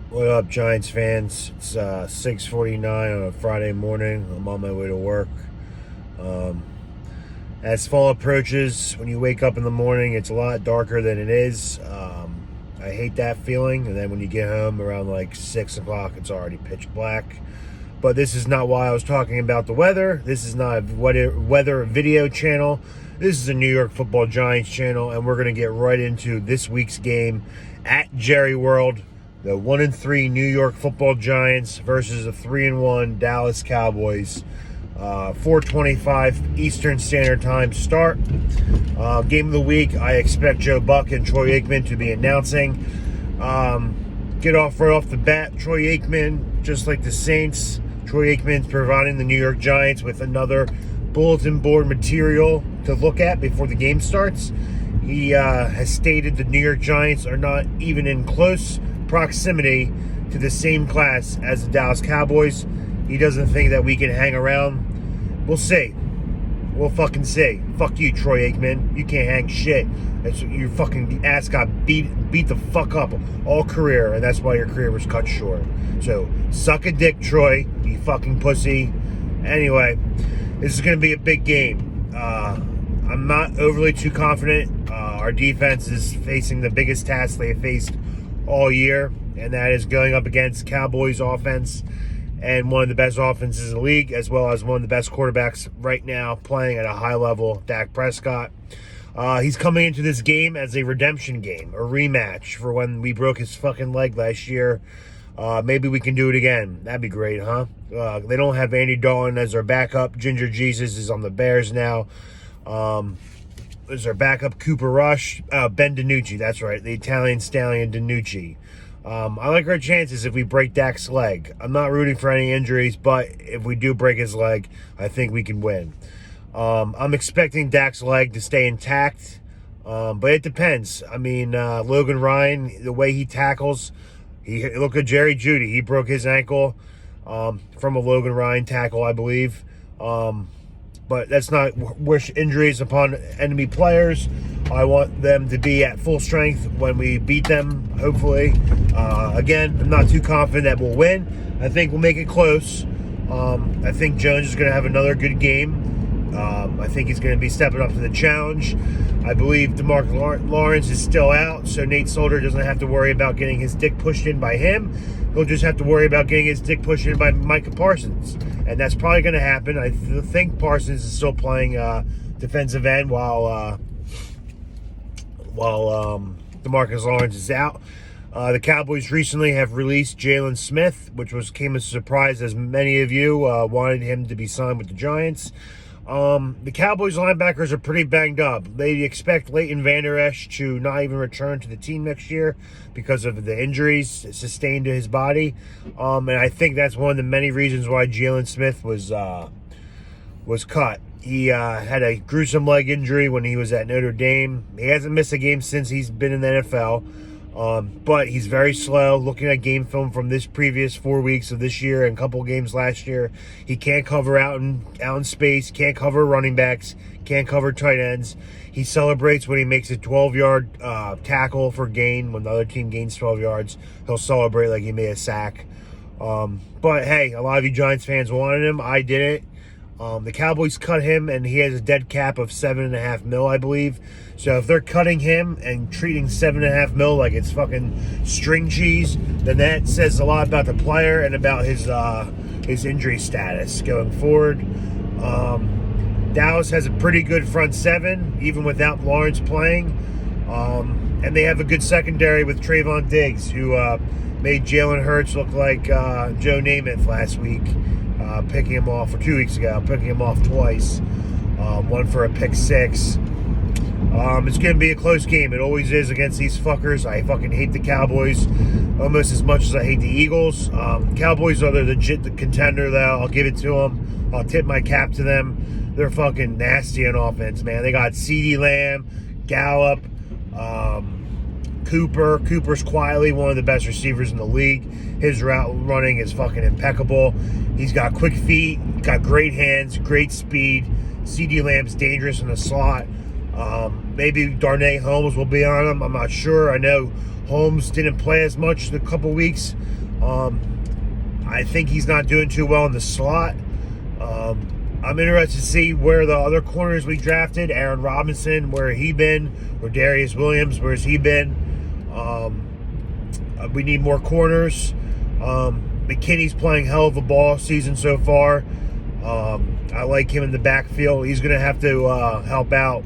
What up, Giants fans? It's 6:49 on a Friday morning. I'm on my way to work. Um, as fall approaches, when you wake up in the morning, it's a lot darker than it is. I hate that feeling. And then when you get home around like 6 o'clock, it's already pitch black. But this is not why I was talking about the weather. This is not a weather video channel. This is a New York Football Giants channel, and we're going to get right into this week's game at Jerry World. The 1-3 New York Football Giants versus the 3-1 Dallas Cowboys. 4:25 Eastern Standard Time start. Game of the week, I expect Joe Buck and Troy Aikman to be announcing. Get off right off the bat, Troy Aikman, just like the Saints. Troy Aikman's providing the New York Giants with another bulletin board material to look at before the game starts. He has stated the New York Giants are not even in close proximity to the same class as the Dallas Cowboys. He doesn't think that we can hang around. We'll see. We'll fucking see. Fuck you, Troy Aikman. You can't hang shit. Your fucking ass got beat the fuck up all career, and that's why your career was cut short. So, suck a dick, Troy, you fucking pussy. Anyway, this is going to be a big game. I'm not overly too confident. Our defense is facing the biggest task they have faced all year, and that is going up against Cowboys offense and one of the best offenses in the league, as well as one of the best quarterbacks right now playing at a high level, Dak Prescott. He's coming into this game as a redemption game, a rematch for when we broke his fucking leg last year. Maybe we can do it again. That'd be great, huh? They don't have Andy Dalton as their backup. Ginger Jesus is on the Bears now. There's our backup, Cooper Rush. Ben DiNucci, that's right, the Italian stallion DiNucci. I like our chances if we break Dak's leg. I'm not rooting for any injuries, but if we do break his leg, I think we can win. I'm expecting Dak's leg to stay intact, but it depends. I mean, Logan Ryan, the way he tackles, look at Jerry Jeudy. He broke his ankle from a Logan Ryan tackle, I believe. But that's not wish injuries upon enemy players. I want them to be at full strength when we beat them, hopefully. Again, I'm not too confident that we'll win. I think we'll make it close. I think Jones is going to have another good game. I think he's going to be stepping up to the challenge. I believe DeMarcus Lawrence is still out, so Nate Solder doesn't have to worry about getting his dick pushed in by him. He'll just have to worry about getting his dick pushed in by Micah Parsons. And that's probably going to happen. I think Parsons is still playing defensive end while DeMarcus Lawrence is out. The Cowboys recently have released Jalen Smith, which came as a surprise as many of you wanted him to be signed with the Giants. The Cowboys linebackers are pretty banged up. They expect Leighton Vander Esch to not even return to the team next year because of the injuries sustained to his body. And I think that's one of the many reasons why Jalen Smith was cut. He had a gruesome leg injury when he was at Notre Dame. He hasn't missed a game since he's been in the NFL. But he's very slow. Looking at game film from this previous 4 weeks of this year and a couple games last year, he can't cover out in space, can't cover running backs, can't cover tight ends. He celebrates when he makes a 12-yard tackle for gain. When the other team gains 12 yards, he'll celebrate like he made a sack. But hey, a lot of you Giants fans wanted him. I didn't. The Cowboys cut him, and he has a dead cap of $7.5 million, I believe. So if they're cutting him and treating $7.5 million like it's fucking string cheese, then that says a lot about the player and about his injury status going forward. Dallas has a pretty good front seven, even without Lawrence playing. And they have a good secondary with Trayvon Diggs, who made Jalen Hurts look like Joe Namath last week. Picking him off, or 2 weeks ago, picking him off twice. One for a pick six. It's going to be a close game. It always is against these fuckers. I fucking hate the Cowboys almost as much as I hate the Eagles. Cowboys are the legit contender, though. I'll give it to them. I'll tip my cap to them. They're fucking nasty on offense, man. They got CeeDee Lamb, Gallup, Cooper. Cooper's quietly one of the best receivers in the league. His route running is fucking impeccable. He's got quick feet, got great hands, great speed. CeeDee Lamb's dangerous in the slot. Maybe Darnay Holmes will be on him. I'm not sure. I know Holmes didn't play as much the couple weeks. I think he's not doing too well in the slot. I'm interested to see where the other corners we drafted, Aaron Robinson, where he been, or Darius Williams, where's he been? We need more corners. McKinney's playing hell of a ball season so far. I like him in the backfield. He's going to have to help out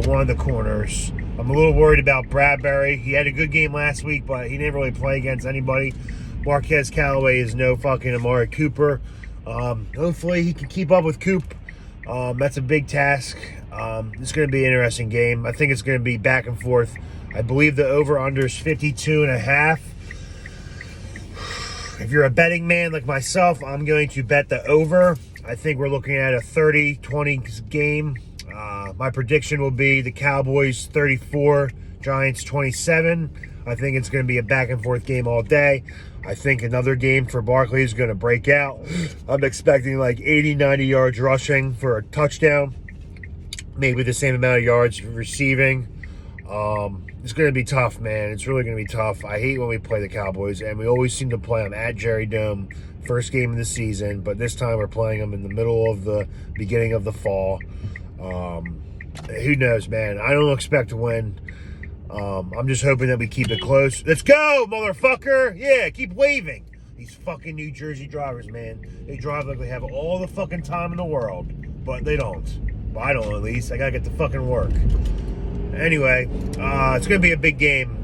one of the corners. I'm a little worried about Bradbury. He had a good game last week, but he didn't really play against anybody. Marquez Callaway is no fucking Amari Cooper. Hopefully he can keep up with Coop. That's a big task. It's going to be an interesting game. I think it's going to be back and forth. I believe the over-under is 52.5. If you're a betting man like myself, I'm going to bet the over. I think we're looking at a 30-20 game. My prediction will be the Cowboys 34, Giants 27. I think it's going to be a back and forth game all day. I think another game for Barkley is going to break out. I'm expecting like 80, 90 yards rushing for a touchdown. Maybe the same amount of yards receiving. It's going to be tough, man. It's really going to be tough. I hate when we play the Cowboys, and we always seem to play them at Jerry Dome, first game of the season, but this time we're playing them in the middle of the beginning of the fall. Who knows, man? I don't expect to win. I'm just hoping that we keep it close. Let's go, motherfucker! Yeah, keep waving. These fucking New Jersey drivers, man. They drive like they have all the fucking time in the world, but they don't. Well, I don't, at least. I gotta get to fucking work. Anyway, it's gonna be a big game.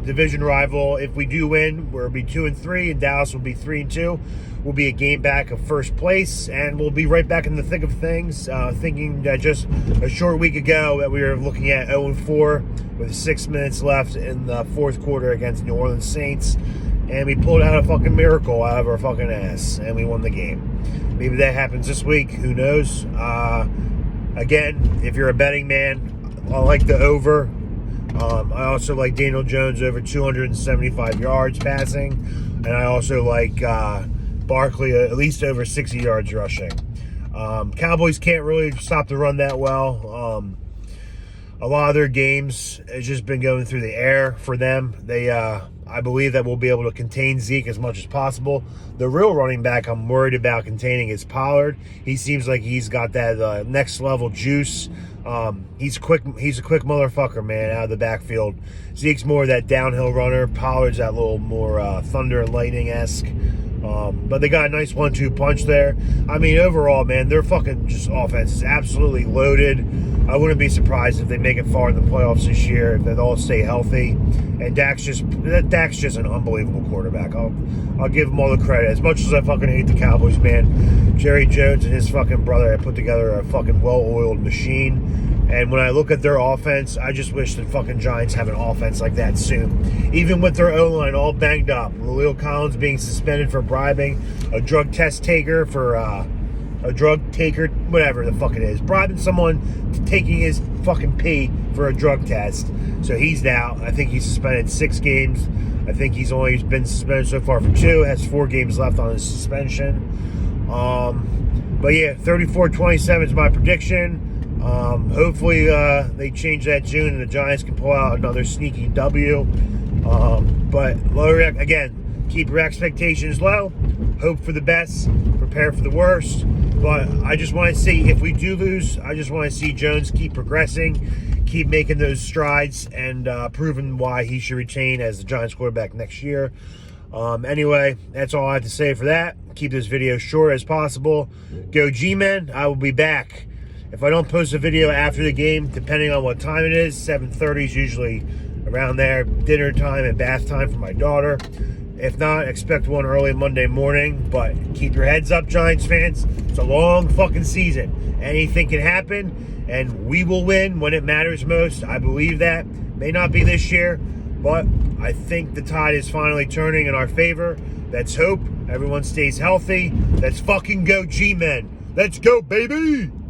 Division rival. If we do win, we'll be 2-3, and Dallas will be 3-2. We'll be a game back of first place, and we'll be right back in the thick of things. Thinking that just a short week ago that we were looking at 0-4 with 6 minutes left in the fourth quarter against New Orleans Saints, and we pulled out a fucking miracle out of our fucking ass, and we won the game. Maybe that happens this week. Who knows? Again, if you're a betting man, I like the over. I also like Daniel Jones over 275 yards passing, and I also like Barkley at least over 60 yards rushing. Cowboys can't really stop the run that well. A lot of their games has just been going through the air for them. I believe that we'll be able to contain Zeke as much as possible. The real running back I'm worried about containing is Pollard. He seems like he's got that next level juice. He's quick. He's a quick motherfucker, man, out of the backfield. Zeke's more of that downhill runner. Pollard's that little more thunder and lightning-esque. But they got a nice 1-2 punch there. I mean, overall, man, their fucking just offense is absolutely loaded. I wouldn't be surprised if they make it far in the playoffs this year, if they all stay healthy. And Dak's just an unbelievable quarterback. I'll give him all the credit. As much as I fucking hate the Cowboys, man, Jerry Jones and his fucking brother have put together a fucking well-oiled machine. And when I look at their offense, I just wish the fucking Giants have an offense like that soon. Even with their O-line all banged up. La'el Collins being suspended for bribing a drug test taker for a drug taker, whatever the fuck it is. Bribing someone taking his fucking pee for a drug test. So he's out. I think he's suspended 6 games. I think he's only been suspended so far for 2. Has 4 games left on his suspension. But yeah, 34-27 is my prediction. Hopefully they change that soon and the Giants can pull out another sneaky W. But again, keep your expectations low. Hope for the best. Prepare for the worst. But I just want to see, if we do lose, I just want to see Jones keep progressing, keep making those strides, and proving why he should retain as the Giants quarterback next year. Anyway, that's all I have to say for that. Keep this video short as possible. Go G-Men. I will be back. If I don't post a video after the game, depending on what time it is, 7:30 is usually around there, dinner time and bath time for my daughter. If not, expect one early Monday morning. But keep your heads up, Giants fans. It's a long fucking season. Anything can happen, and we will win when it matters most. I believe that. May not be this year, but I think the tide is finally turning in our favor. Let's hope everyone stays healthy. Let's fucking go, G-Men. Let's go, baby!